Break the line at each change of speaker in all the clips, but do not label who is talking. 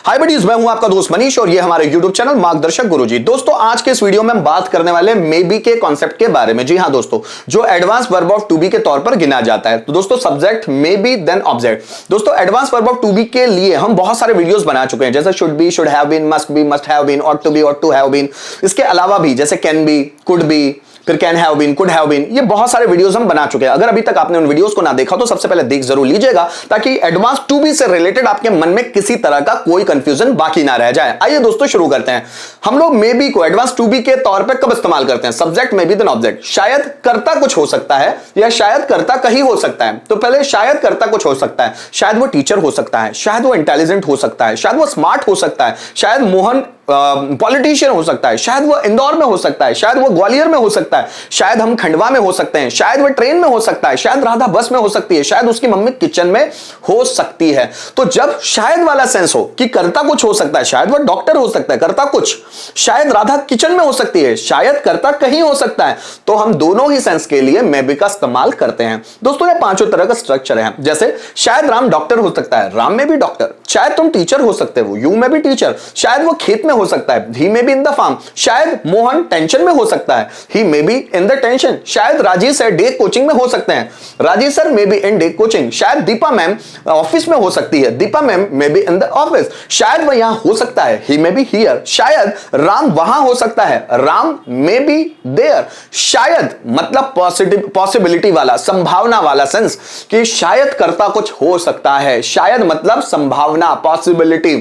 हाय buddies, मैं हूं आपका दोस्त मनीष और ये हमारे YouTube चैनल मार्गदर्शक गुरुजी। दोस्तों आज के इस वीडियो में हम बात करने वाले मे बी के कॉन्सेप्ट के बारे में। जी हां दोस्तों, जो advance verb of to be के तौर पर गिना जाता है। तो दोस्तों subject may be then object. दोस्तों advance verb of to be के लिए हम बहुत सारे वीडियोस बना चुके हैं, जैसे should be, should have been, must be, must have been, ought to be, ought to have been. इसके अलावा भी जैसे कैन बी, कुड बी, फिर can have been, could have been, ये बहुत सारे वीडियोस हम बना चुके हैं। अगर अभी तक आपने उन वीडियोस को ना देखा तो सबसे पहले देख जरूर लीजिएगा, ताकि एडवांस टू बी से रिलेटेड आपके मन में किसी तरह का कोई कंफ्यूजन बाकी ना रह जाए। आइए दोस्तों शुरू करते हैं। हम लोग मे बी को एडवांस टू बी के तौर पे कब इस्तेमाल करते हैं? Subject may be then object. शायद करता कुछ हो सकता है या शायद करता कहीं हो सकता है। तो पहले शायद करता कुछ हो सकता है, शायद वो टीचर हो सकता है, शायद वो इंटेलिजेंट हो सकता है, शायद वो स्मार्ट हो सकता है, शायद मोहन पॉलिटिशियन हो सकता है, शायद वो इंदौर में हो सकता है, शायद वो ग्वालियर में हो सकता है, शायद हम खंडवा में हो सकते हैं, शायद वो ट्रेन में हो सकता है, शायद राधा बस में हो सकती है, शायद उसकी मम्मी किचन में हो सकती है। तो जब शायद वाला सेंस हो कि करता कुछ हो सकता है, शायद वो डॉक्टर हो सकता है, करता कुछ, शायद राधा किचन में हो सकती है, शायद करता कहीं हो सकता है, तो हम दोनों ही सेंस के लिए मे बी का इस्तेमाल करते हैं। दोस्तों ये पांचों तरह का स्ट्रक्चर है। जैसे शायद राम डॉक्टर हो सकता है, राम में भी डॉक्टर। शायद तुम टीचर हो सकते हो, यू में भी टीचर। शायद वो खेत में हो सकता है, he may be in the farm. शायद मोहन टेंशन में हो सकता है, he may be in the tension. शायद राजीव सर डे कोचिंग में हो सकते हैं, Rajeev sir may be in the coaching. शायद दीपा मैम ऑफिस में हो सकती है, Deepa ma'am may be in the office. शायद वह यहां हो सकता है, ही मे बी हियर। शायद राम वहां हो सकता है, राम मे बी देयर। शायद मतलब पॉसिबिलिटी वाला, संभावना वाला सेंस कि शायद करता कुछ हो सकता है। शायद मतलब संभावना, पॉसिबिलिटी।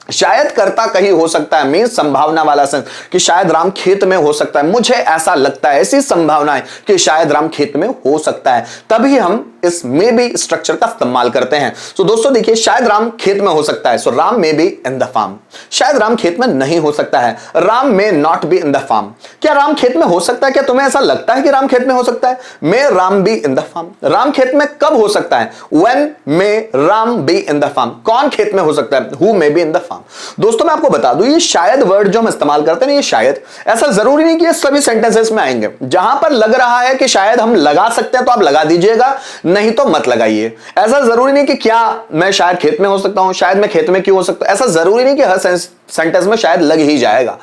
शायद करता कहीं हो सकता है मीन संभावना वाला सेंस कि शायद राम खेत में हो सकता है, मुझे ऐसा लगता है, ऐसी संभावना है कि शायद राम खेत में हो सकता है। तभी हम इस मे बी स्ट्रक्चर का इस्तेमाल करते हैं। तो दोस्तों देखिए, शायद राम खेत में हो सकता है, so Ram may be in the farm. शायद राम खेत में नहीं हो सकता है, Ram may not be in the farm. क्या राम खेत में हो सकता है? क्या तुम्हें ऐसा लगता है कि राम खेत में हो सकता है? May Ram be in the farm. Ram खेत में कब हो सकता है? When may Ram be in the farm. कौन खेत में हो सकता है? Who may be in the farm. दोस्तों मैं आपको बता दूं, ये शायद वर्ड जो हम इस्तेमाल करते हैं, ये शायद ऐसा जरूरी नहीं कि ये सभी सेंटेंसेस में आएंगे। जहां पर लग रहा है कि शायद हम लगा सकते हैं तो आप लगा दीजिएगा, नहीं तो मत लगाइए। ऐसा जरूरी नहीं कि क्या मैं शायद खेत में हो सकता हूं, शायद मैं खेत में क्यों हो सकता हूं, ऐसा जरूरी नहीं कि हर सेंटेंस में शायद लग ही जाएगा।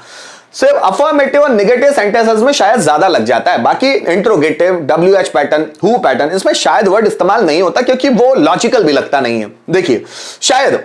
सिर्फ अफर्मेटिव और नेगेटिव सेंटेंसेस में शायद ज्यादा लग जाता है। बाकी interrogative, WH pattern, who pattern, इसमें शायद वर्ड इस्तेमाल नहीं होता, क्योंकि वो लॉजिकल भी लगता नहीं है। देखिए, शायद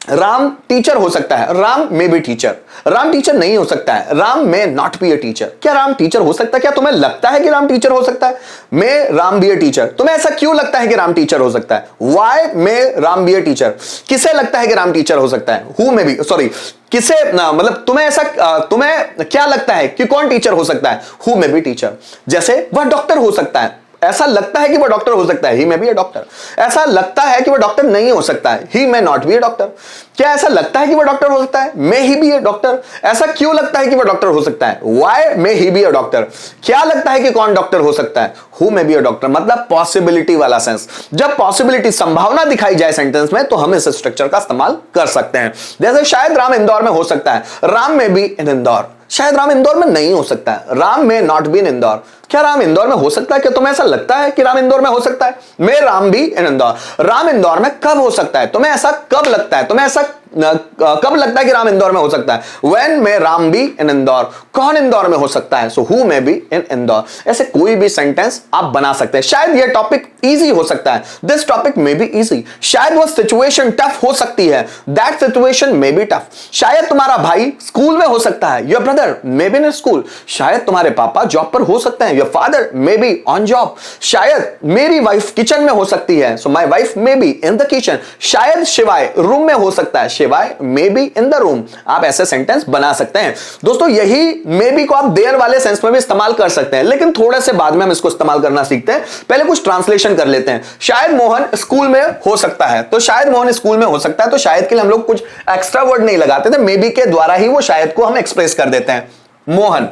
राम टीचर हो सकता है, Ram may B teacher. Ram teacher नहीं हो सकता है, Ram may not be a teacher. क्या राम टीचर हो सकता है? क्या तुम्हें लगता है कि राम टीचर हो सकता है? May Ram be a teacher. तुम्हें ऐसा क्यों लगता है कि राम टीचर हो सकता है? Why may Ram be a teacher. किसे लगता है कि राम टीचर हो सकता है? हु मे बी, सॉरी, किसे मतलब तुम्हें ऐसा, तुम्हें क्या लगता है कि कौन टीचर हो सकता है? Who may B teacher. जैसे वह डॉक्टर हो सकता है, ऐसा लगता है कि वह डॉक्टर हो सकता है, he may be a doctor. ऐसा लगता है कि वह डॉक्टर नहीं हो सकता है, he may not be a doctor. क्या ऐसा लगता है कि वह डॉक्टर हो सकता है? मे ही बी ए डॉक्टर। ऐसा क्यों लगता है कि वह डॉक्टर हो सकता है? Why may he be a doctor. क्या लगता है कि कौन डॉक्टर हो सकता है? Who may be a doctor. मतलब पॉसिबिलिटी वाला सेंस। जब पॉसिबिलिटी, संभावना दिखाई जाए सेंटेंस में, तो हम इस स्ट्रक्चर का इस्तेमाल कर सकते हैं। जैसे शायद राम इंदौर में हो सकता है, राम मे बी इन इंदौर। शायद राम इंदौर में नहीं हो सकता है, राम मे नॉट बी इन इंदौर। क्या राम इंदौर में हो सकता है? क्या तुम्हें ऐसा लगता है कि राम इंदौर में हो सकता है? मे राम बी इन इंदौर। राम इंदौर में कब हो सकता है? तुम्हें ऐसा कब लगता है? तुम्हें ऐसा कब लगता है कि राम इंदौर में हो सकता है? व्हेन मे राम बी इन इंदौर। कौन इंदौर में हो सकता है? सो हु मे बी इन इंदौर। ऐसे कोई भी सेंटेंस आप बना सकते हैं। शायद यह टॉपिक इजी हो सकता है, this topic may be easy. शायद वो सिचुएशन टफ हो सकती है, that situation may be tough. शायद तुम्हारा भाई स्कूल में हो सकता है, your brother may be in school. शायद तुम्हारे पापा जॉब पर हो सकते हैं, your father may be on job. शायद मेरी वाइफ किचन में हो सकती है, so my wife may be in the kitchen. शायद शिवाय रूम में हो सकता है, शिवाय मे बी इन द रूम। आप ऐसे सेंटेंस बना सकते हैं। दोस्तों यही मे बी को आप देयर वाले सेंस में भी इस्तेमाल कर सकते हैं, लेकिन थोड़े से बाद में हम इसको इस्तेमाल करना सीखते हैं। पहले कुछ ट्रांसलेशन कर लेते हैं। शायद मोहन स्कूल में हो सकता है, तो शायद मोहन स्कूल में हो सकता है, तो शायद के लिए हम लोग कुछ एक्स्ट्रा वर्ड नहीं लगाते थे, मे बी के द्वारा ही वो शायद को हम एक्सप्रेस कर देते हैं। मोहन,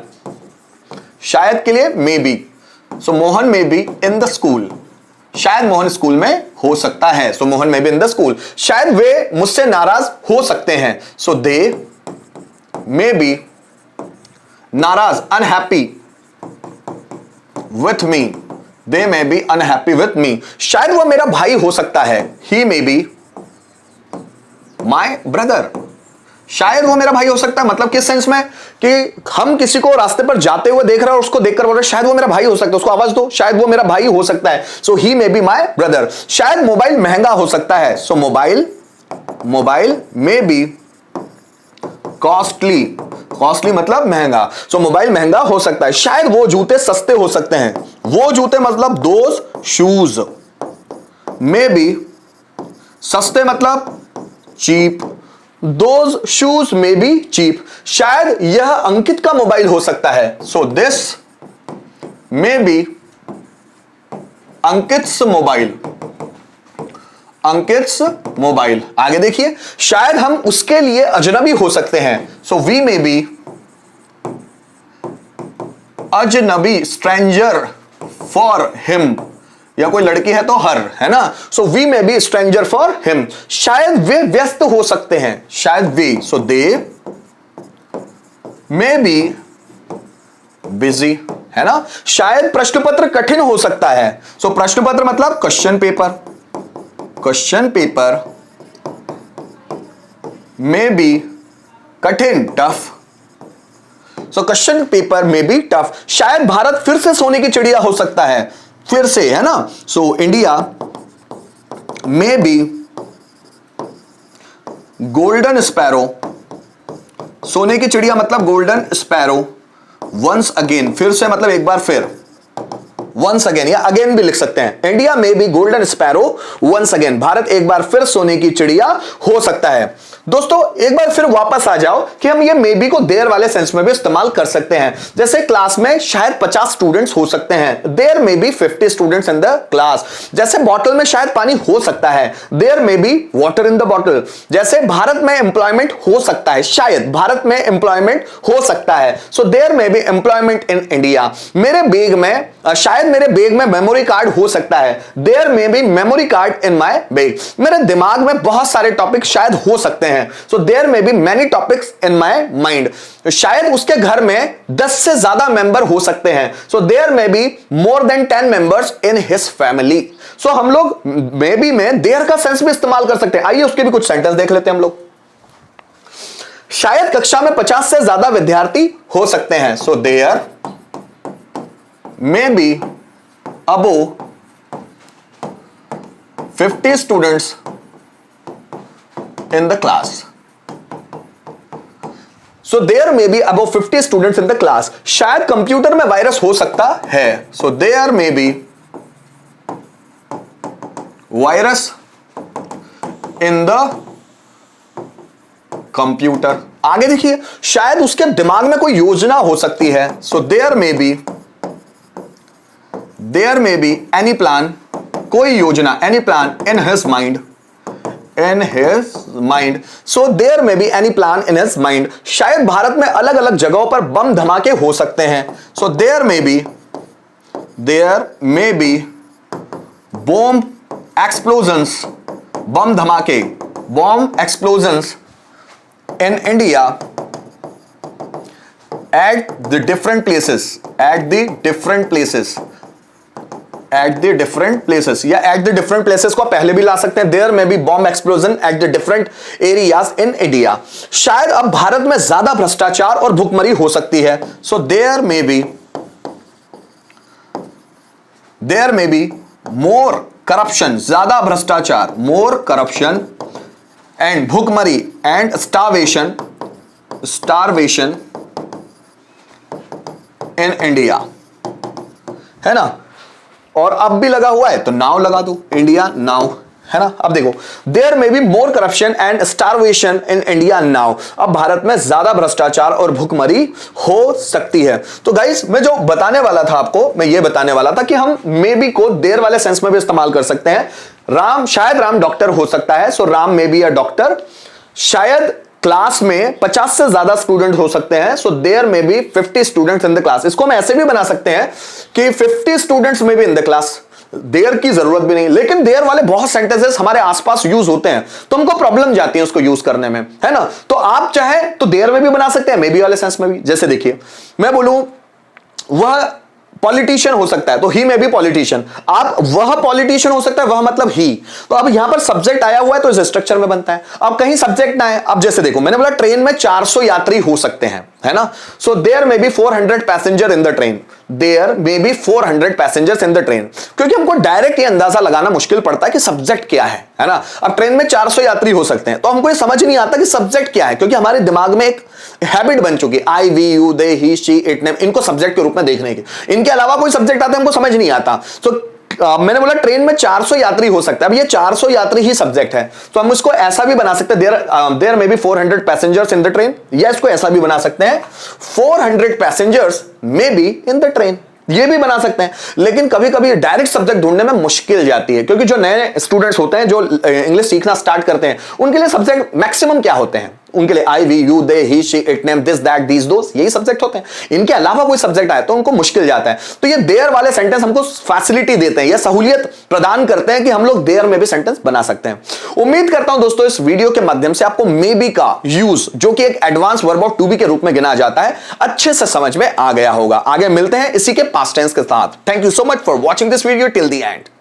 शायद के लिए may be, so Mohan may be in the school. शायद मोहन स्कूल में हो सकता है, so Mohan may be in the school. शायद वे मुझसे नाराज हो सकते हैं, सो दे मे बी नाराज, unhappy with me. They may be unhappy with me. शायद वह मेरा भाई हो सकता है, he may be my brother. शायद वो मेरा भाई हो सकता है, मतलब किस सेंस में कि हम किसी को रास्ते पर जाते हुए देख रहे हैं और उसको देखकर बोल रहे शायद वो मेरा भाई हो सकता है, उसको आवाज दो, शायद वो मेरा भाई हो सकता है, so he may be my brother. शायद मोबाइल महंगा हो सकता है, so mobile may be costly, costly मतलब महंगा, सो मोबाइल महंगा हो सकता है। शायद वो जूते सस्ते हो सकते हैं, वो जूते मतलब दोज शूज, मे बी सस्ते मतलब cheap, those shoes may be cheap. शायद यह अंकित का मोबाइल हो सकता है, so this may be Ankit's mobile, Ankit's mobile. आगे देखिए, शायद हम उसके लिए अजनबी हो सकते हैं, सो वी मे बी अजनबी, स्ट्रेंजर फॉर हिम, या कोई लड़की है तो हर, है ना, so we may be stranger for him. शायद वे व्यस्त हो सकते हैं, शायद वे, सो दे मे बी बिजी, है ना। शायद प्रश्न पत्र कठिन हो सकता है, सो प्रश्न पत्र मतलब question paper, question paper may be कठिन, tough, so question paper may be tough. शायद भारत फिर से सोने की चिड़िया हो सकता है, फिर से, है ना, so India may be golden sparrow, सोने की चिड़िया मतलब गोल्डन स्पैरो, वंस अगेन, फिर से मतलब एक बार फिर, वंस अगेन या अगेन भी लिख सकते हैं। इंडिया में भी golden sparrow once again, Bharat एक बार फिर सोने की चिड़िया हो सकता है। दोस्तों एक बार फिर वापस आ जाओ कि हम ये मे बी को देयर वाले सेंस में भी इस्तेमाल कर सकते हैं। जैसे क्लास में शायद 50 स्टूडेंट्स हो सकते हैं, there may be 50 students in the class. जैसे बॉटल में शायद पानी हो सकता है, there may be water in the bottle. जैसे भारत में एम्प्लॉयमेंट हो सकता है, शायद भारत में एम्प्लॉयमेंट हो सकता है, so there may be employment in India. मेरे बैग में शायद मेरे बैग में मेमोरी कार्ड हो सकता है, there may be memory card in my bag. मेरे दिमाग में बहुत सारे टॉपिक शायद हो सकते हैं, so there may be many topics in my mind. शायद उसके घर में 10 से ज्यादा मेंबर हो सकते हैं, so there may be more than 10 members in his family. So हम लोग मे बी में देयर का सेंस भी इस्तेमाल कर सकते हैं। आइए उसके भी कुछ सेंटेंस देख लेते हैं हम लोग। शायद कक्षा में 50 से ज्यादा विद्यार्थी हो सकते हैं, so there may be above 50 students in the class. So there may be above 50 students in the class. शायद कंप्यूटर में वायरस हो सकता है, so there may be virus in the computer. आगे देखिए, शायद उसके दिमाग में कोई योजना हो सकती है, so there may be any plan, कोई योजना, any plan in his mind, so there may be any plan in his mind. शायद भारत में अलग अलग जगहों पर बम धमाके हो सकते हैं, so there may be bomb explosions, बम धमाके, bomb explosions in India at the different places, या एट द डिफरेंट प्लेसेस को पहले भी ला सकते हैं, देयर में भी bomb explosion at the different areas in India. शायद अब भारत में ज्यादा भ्रष्टाचार और भुखमरी हो सकती है, सो देयर में बी मोर करप्शन, ज्यादा भ्रष्टाचार, मोर करप्शन एंड भुखमरी एंड स्टारवेशन इन इंडिया, है ना। और अब भी लगा हुआ है तो नाउ लगा दो, इंडिया नाउ, है ना। अब देखो, there may be more corruption and starvation in India now, अब भारत में ज्यादा भ्रष्टाचार और भुखमरी हो सकती है। तो गाइस मैं जो बताने वाला था आपको, मैं ये बताने वाला था कि हम मे बी को देयर वाले सेंस में भी इस्तेमाल कर सकते हैं। राम, शायद राम डॉक्टर हो सकता है, so Ram may be a doctor. शायद क्लास में 50 से ज्यादा स्टूडेंट हो सकते हैं, so there may be 50 students in the class. इसको हम ऐसे भी बना सकते हैं कि 50 स्टूडेंट्स में भी इन द क्लास, देयर की जरूरत भी नहीं, लेकिन देयर वाले बहुत सेंटेंसेस हमारे आसपास यूज होते हैं तो हमको प्रॉब्लम जाती है उसको यूज करने में, है ना। तो आप चाहे तो देयर में भी बना सकते हैं, मे बी वाले सेंस में भी। जैसे देखिए, मैं बोलूं वह पॉलिटिशियन हो सकता है, तो ही में भी पॉलिटिशियन। आप वह पॉलिटिशियन हो सकता है, वह मतलब ही। तो अब यहां पर सब्जेक्ट आया हुआ है तो इस स्ट्रक्चर में बनता है। अब कहीं सब्जेक्ट ना है, अब जैसे देखो मैंने बोला ट्रेन में 400 यात्री हो सकते हैं, है ना। So there may be 400 passenger in the train, there may be 400 passengers in the train. क्योंकि हमको डायरेक्ट ये अंदाजा लगाना मुश्किल पड़ता है कि सब्जेक्ट क्या है ना। अब ट्रेन में 400 यात्री हो सकते हैं तो हमको ये समझ नहीं आता कि सब्जेक्ट क्या है, क्योंकि हमारे दिमाग में एक हैबिट बन चुकी है I we you they he she it name, इनको सब्जेक्ट के रूप में देखने की। इनके अलावा कोई सब्जेक्ट आता है हमको समझ नहीं आता। तो मैंने बोला ट्रेन में 400 यात्री हो सकता है, अब ये 400 यात्री ही सब्जेक्ट है, तो हम इसको ऐसा भी बना सकते हैं there may be 400 passengers in the train, या इसको ऐसा भी बना सकते हैं 400 passengers may be in the train, ये भी बना सकते हैं। लेकिन कभी कभी डायरेक्ट सब्जेक्ट ढूंढने में मुश्किल जाती है, क्योंकि जो नए स्टूडेंट्स होते हैं जो इंग्लिश सीखना स्टार्ट करते हैं उनके लिए सब्जेक्ट मैक्सिमम क्या होते हैं, उनके लिए I we you they he she it name this that these those, यही सब्जेक्ट होते हैं। इनके अलावा कोई सब्जेक्ट आए तो उनको मुश्किल जाता है। तो ये देयर वाले सेंटेंस हमको फैसिलिटी देते हैं या सहूलियत प्रदान करते हैं कि हम लोग देयर में भी सेंटेंस बना सकते हैं। उम्मीद करता हूं दोस्तों इस वीडियो के माध्यम से आपको मे बी का यूज, जो कि एक advance verb of to be के रूप में गिना जाता है, अच्छे से समझ में आ गया होगा। आगे मिलते हैं इसी के पास्ट टेंस के साथ। Thank you so much for watching this video till the end.